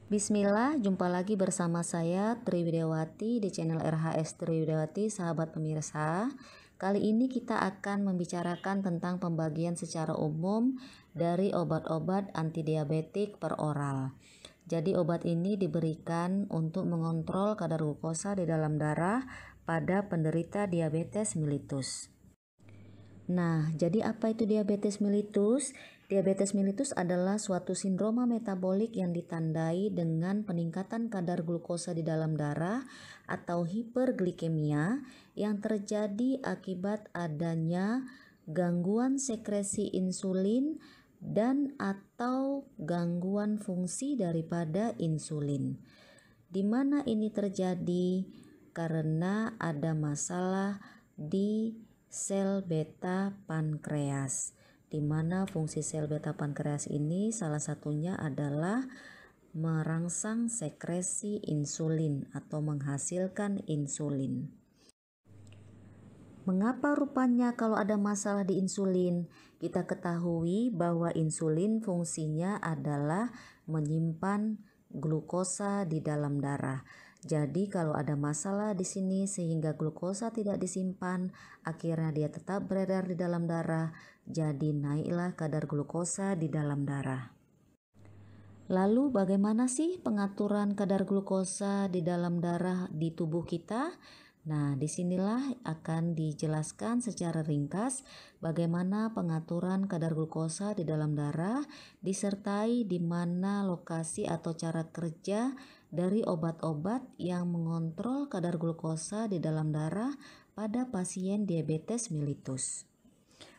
Bismillah, jumpa lagi bersama saya Tri Widiawati di channel RHS Tri Widiawati, sahabat pemirsa. Kali ini kita akan membicarakan tentang pembagian secara umum dari obat-obat antidiabetik per oral. Jadi obat ini diberikan untuk mengontrol kadar glukosa di dalam darah pada penderita diabetes mellitus. Nah, jadi apa itu diabetes mellitus? Diabetes mellitus adalah suatu sindroma metabolik yang ditandai dengan peningkatan kadar glukosa di dalam darah atau hiperglikemia yang terjadi akibat adanya gangguan sekresi insulin dan atau gangguan fungsi daripada insulin. Di mana ini terjadi? Karena ada masalah di sel beta pankreas, di mana fungsi sel beta pankreas ini salah satunya adalah merangsang sekresi insulin atau menghasilkan insulin. Mengapa rupanya kalau ada masalah di insulin? Kita ketahui bahwa insulin fungsinya adalah menyimpan glukosa di dalam darah. Jadi kalau ada masalah di sini sehingga glukosa tidak disimpan, akhirnya dia tetap beredar di dalam darah, jadi naiklah kadar glukosa di dalam darah. Lalu bagaimana sih pengaturan kadar glukosa di dalam darah di tubuh kita? Nah, disinilah akan dijelaskan secara ringkas bagaimana pengaturan kadar glukosa di dalam darah disertai di mana lokasi atau cara kerja dari obat-obat yang mengontrol kadar glukosa di dalam darah pada pasien diabetes mellitus.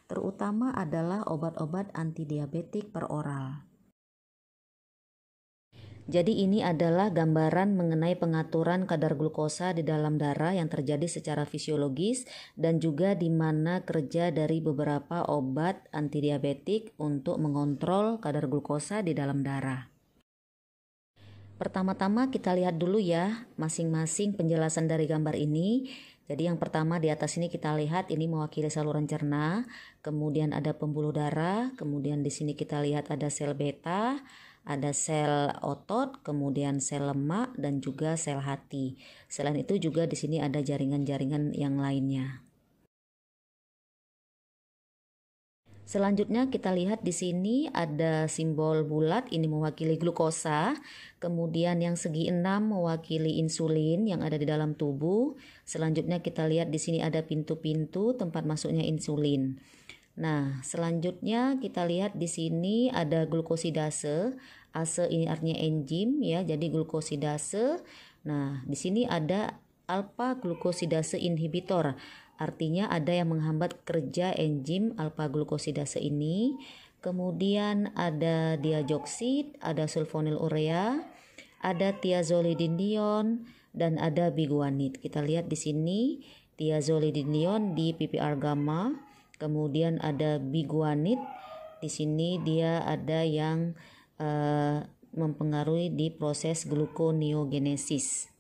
Terutama adalah obat-obat antidiabetik per oral. Jadi ini adalah gambaran mengenai pengaturan kadar glukosa di dalam darah yang terjadi secara fisiologis dan juga di mana kerja dari beberapa obat antidiabetik untuk mengontrol kadar glukosa di dalam darah. Pertama-tama kita lihat dulu ya masing-masing penjelasan dari gambar ini. Jadi yang pertama di atas ini kita lihat ini mewakili saluran cerna, kemudian ada pembuluh darah, kemudian di sini kita lihat ada sel beta, ada sel otot, kemudian sel lemak dan juga sel hati. Selain itu juga di sini ada jaringan-jaringan yang lainnya. Selanjutnya kita lihat di sini ada simbol bulat, ini mewakili glukosa. Kemudian yang segi 6 mewakili insulin yang ada di dalam tubuh. Selanjutnya kita lihat di sini ada pintu-pintu tempat masuknya insulin. Nah, selanjutnya kita lihat di sini ada glukosidase. Ase ini artinya enzim ya, jadi glukosidase. Nah, di sini ada alpha glukosidase inhibitor. Artinya ada yang menghambat kerja enzim alpha glukosidase ini. Kemudian ada diazoxid, ada sulfonylurea, ada thiazolidinedione dan ada biguanide. Kita lihat di sini thiazolidinedione di PPR gamma. Kemudian ada biguanide. Di sini dia ada yang mempengaruhi di proses gluconeogenesis.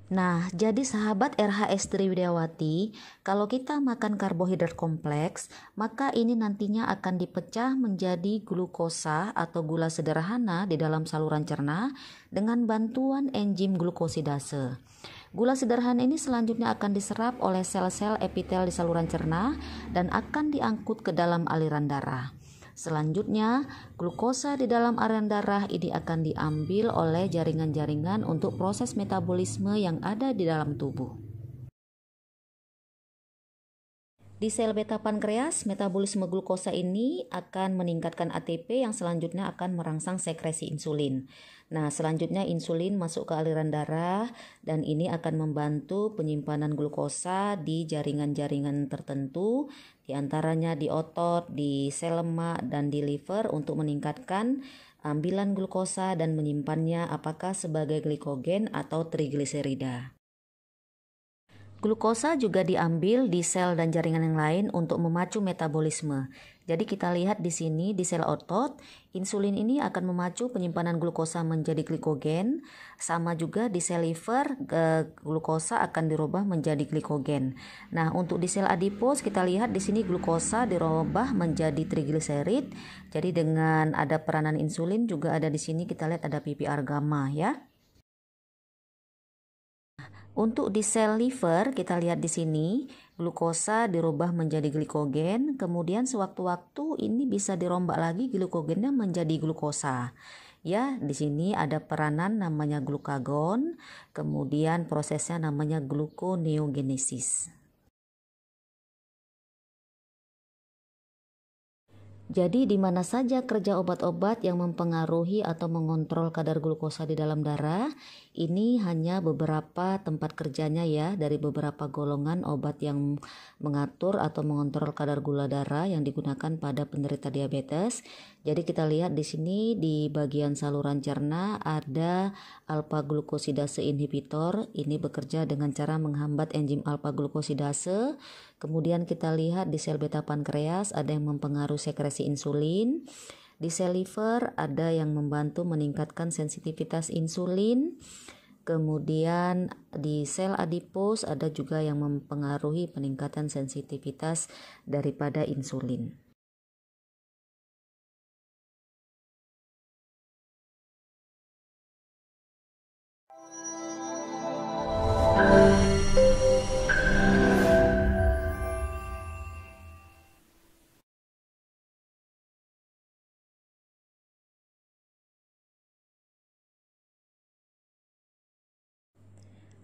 Nah, jadi sahabat RHS Tri Widiawati, kalau kita makan karbohidrat kompleks, maka ini nantinya akan dipecah menjadi glukosa atau gula sederhana di dalam saluran cerna dengan bantuan enzim glukosidase. Gula sederhana ini selanjutnya akan diserap oleh sel-sel epitel di saluran cerna dan akan diangkut ke dalam aliran darah. Selanjutnya, glukosa di dalam aliran darah ini akan diambil oleh jaringan-jaringan untuk proses metabolisme yang ada di dalam tubuh. Di sel beta pankreas, metabolisme glukosa ini akan meningkatkan ATP yang selanjutnya akan merangsang sekresi insulin. Nah, selanjutnya insulin masuk ke aliran darah dan ini akan membantu penyimpanan glukosa di jaringan-jaringan tertentu, di antaranya di otot, di sel lemak, dan di liver untuk meningkatkan ambilan glukosa dan menyimpannya apakah sebagai glikogen atau trigliserida. Glukosa juga diambil di sel dan jaringan yang lain untuk memacu metabolisme. Jadi kita lihat di sini di sel otot, insulin ini akan memacu penyimpanan glukosa menjadi glikogen, sama juga di sel liver glukosa akan dirubah menjadi glikogen. Nah, untuk di sel adipos kita lihat di sini glukosa dirubah menjadi trigliserid. Jadi dengan ada peranan insulin juga ada di sini kita lihat ada PPR gamma ya. Untuk di sel liver kita lihat di sini glukosa dirubah menjadi glikogen, kemudian sewaktu-waktu ini bisa dirombak lagi glikogennya menjadi glukosa. Ya, di sini ada peranan namanya glukagon, kemudian prosesnya namanya gluconeogenesis. Jadi di mana saja kerja obat-obat yang mempengaruhi atau mengontrol kadar glukosa di dalam darah, ini hanya beberapa tempat kerjanya ya dari beberapa golongan obat yang mengatur atau mengontrol kadar gula darah yang digunakan pada penderita diabetes. Jadi kita lihat di sini di bagian saluran cerna ada alpha glukosidase inhibitor. Ini bekerja dengan cara menghambat enzim alpha glukosidase. Kemudian kita lihat di sel beta pankreas ada yang mempengaruhi sekresi insulin. Di sel liver ada yang membantu meningkatkan sensitivitas insulin. Kemudian di sel adipos ada juga yang mempengaruhi peningkatan sensitivitas daripada insulin.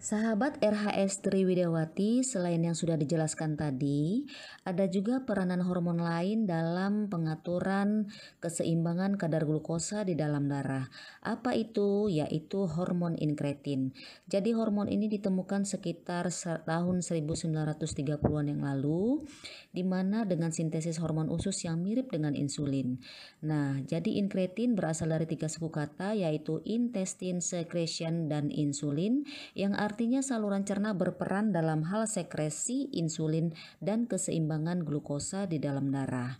Sahabat RHS Triwidawati, selain yang sudah dijelaskan tadi, ada juga peranan hormon lain dalam pengaturan keseimbangan kadar glukosa di dalam darah. Apa itu? Yaitu hormon inkretin. Jadi hormon ini ditemukan sekitar tahun 1930-an yang lalu, di mana dengan sintesis hormon usus yang mirip dengan insulin. Nah, jadi inkretin berasal dari 3 suku kata yaitu intestine, secretion, dan insulin, yang artinya saluran cerna berperan dalam hal sekresi insulin dan keseimbangan glukosa di dalam darah.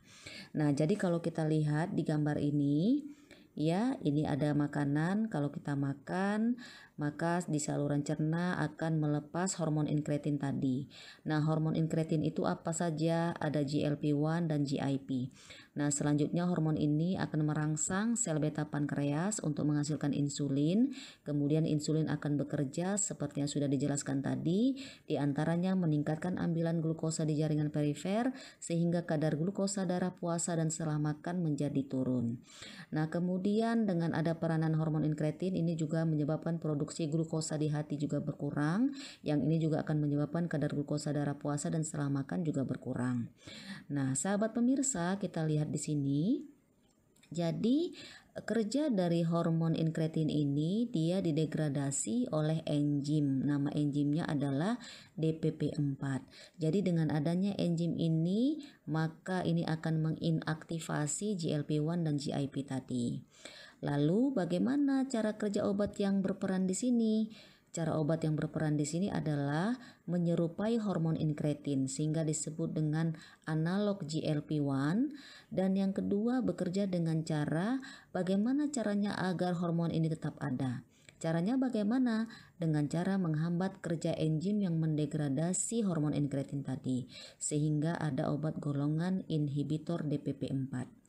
Nah, jadi kalau kita lihat di gambar ini, ya, ini ada makanan. Kalau kita makan, maka di saluran cerna akan melepas hormon inkretin tadi. Nah, hormon inkretin itu apa saja? Ada GLP-1 dan GIP. Nah, selanjutnya hormon ini akan merangsang sel beta pankreas untuk menghasilkan insulin. Kemudian insulin akan bekerja seperti yang sudah dijelaskan tadi, di antaranya meningkatkan ambilan glukosa di jaringan perifer sehingga kadar glukosa darah puasa dan setelah makan menjadi turun. Nah, kemudian dengan ada peranan hormon inkretin ini juga menyebabkan produksi glukosa di hati juga berkurang. Yang ini juga akan menyebabkan kadar glukosa darah puasa dan setelah makan juga berkurang. Nah, sahabat pemirsa, kita lihat di sini. Jadi, kerja dari hormon inkretin ini dia didegradasi oleh enzim. Nama enzimnya adalah DPP4. Jadi dengan adanya enzim ini, maka ini akan menginaktivasi GLP-1 dan GIP tadi. Lalu bagaimana cara kerja obat yang berperan di sini? Cara obat yang berperan di sini adalah menyerupai hormon inkretin sehingga disebut dengan analog GLP-1, dan yang kedua bekerja dengan cara bagaimana caranya agar hormon ini tetap ada. Caranya bagaimana? Dengan cara menghambat kerja enzim yang mendegradasi hormon inkretin tadi sehingga ada obat golongan inhibitor DPP4.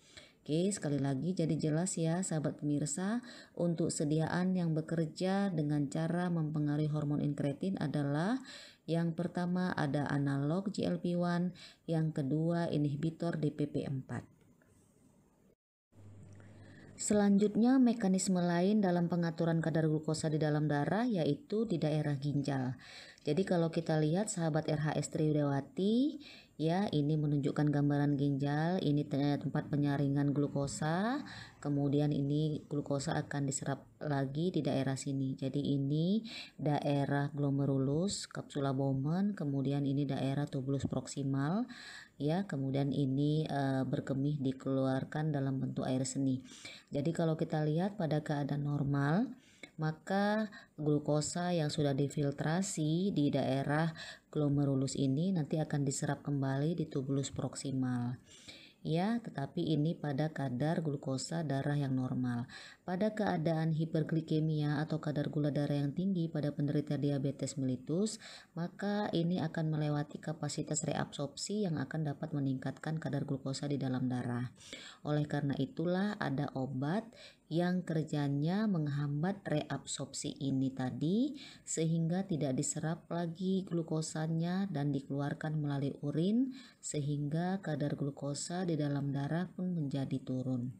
Oke, sekali lagi jadi jelas ya sahabat pemirsa, untuk sediaan yang bekerja dengan cara mempengaruhi hormon inkretin adalah yang pertama ada analog GLP-1, yang kedua inhibitor DPP4. Selanjutnya mekanisme lain dalam pengaturan kadar glukosa di dalam darah yaitu di daerah ginjal. Jadi kalau kita lihat sahabat RHS Triwidawati, ya, ini menunjukkan gambaran ginjal, ini tempat penyaringan glukosa, kemudian ini glukosa akan diserap lagi di daerah sini. Jadi ini daerah glomerulus, capsula Bowman, kemudian ini daerah tubulus proksimal, ya, kemudian ini berkemih dikeluarkan dalam bentuk air seni. Jadi kalau kita lihat pada keadaan normal, maka glukosa yang sudah difiltrasi di daerah glomerulus ini nanti akan diserap kembali di tubulus proksimal. ya, tetapi ini pada kadar glukosa darah yang normal. Pada keadaan hiperglikemia atau kadar gula darah yang tinggi pada penderita diabetes mellitus, maka ini akan melewati kapasitas reabsorpsi yang akan dapat meningkatkan kadar glukosa di dalam darah. Oleh karena itulah ada obat yang kerjanya menghambat reabsorpsi ini tadi, sehingga tidak diserap lagi glukosanya dan dikeluarkan melalui urin, sehingga kadar glukosa di dalam darah pun menjadi turun.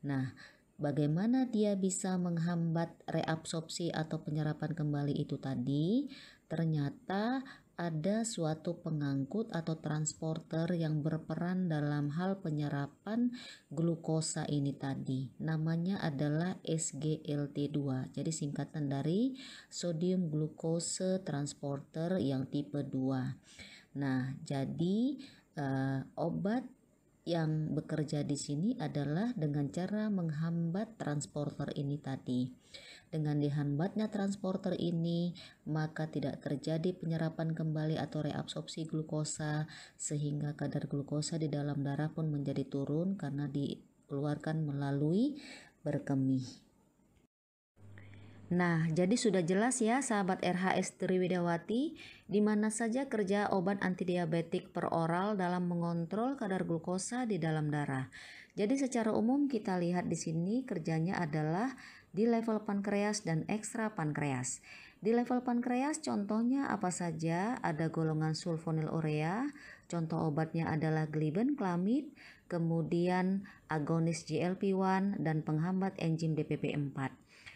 Nah, bagaimana dia bisa menghambat reabsorpsi atau penyerapan kembali itu tadi? Ternyata ada suatu pengangkut atau transporter yang berperan dalam hal penyerapan glukosa ini tadi. Namanya adalah SGLT2. Jadi singkatan dari sodium glucose transporter yang tipe 2. Nah, jadi obat yang bekerja di sini adalah dengan cara menghambat transporter ini tadi. Dengan dihambatnya transporter ini, maka tidak terjadi penyerapan kembali atau reabsorpsi glukosa, sehingga kadar glukosa di dalam darah pun menjadi turun karena dikeluarkan melalui berkemih. Nah, jadi sudah jelas ya sahabat RHS Triwidawati, di mana saja kerja obat antidiabetik per oral dalam mengontrol kadar glukosa di dalam darah. Jadi secara umum kita lihat di sini kerjanya adalah di level pankreas dan ekstra pankreas. Di level pankreas contohnya apa saja? Ada golongan sulfonylurea, contoh obatnya adalah glibenclamid, kemudian agonis GLP-1 dan penghambat enzim DPP4.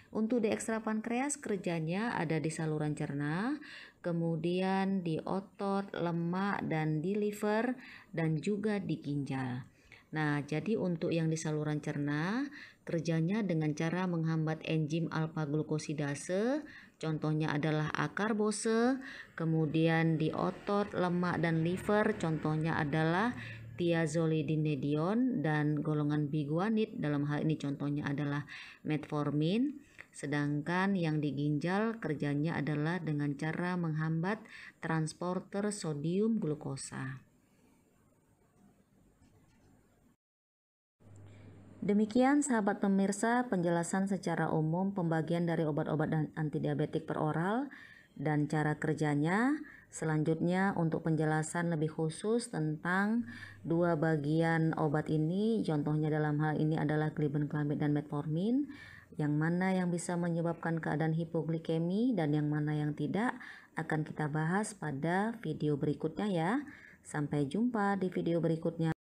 Untuk di ekstra pankreas kerjanya ada di saluran cerna, kemudian di otot, lemak, dan di liver, dan juga di ginjal. Nah, jadi untuk yang di saluran cerna, kerjanya dengan cara menghambat enzim alfa-glukosidase, contohnya adalah akarbose, kemudian di otot, lemak, dan liver, contohnya adalah thiazolidinedion dan golongan biguanid, dalam hal ini contohnya adalah metformin. Sedangkan yang di ginjal kerjanya adalah dengan cara menghambat transporter sodium glukosa. Demikian sahabat pemirsa penjelasan secara umum pembagian dari obat-obat antidiabetik per oral dan cara kerjanya. Selanjutnya untuk penjelasan lebih khusus tentang dua bagian obat ini, contohnya dalam hal ini adalah glibenclamid dan metformin, yang mana yang bisa menyebabkan keadaan hipoglikemi dan yang mana yang tidak, akan kita bahas pada video berikutnya ya. Sampai jumpa di video berikutnya.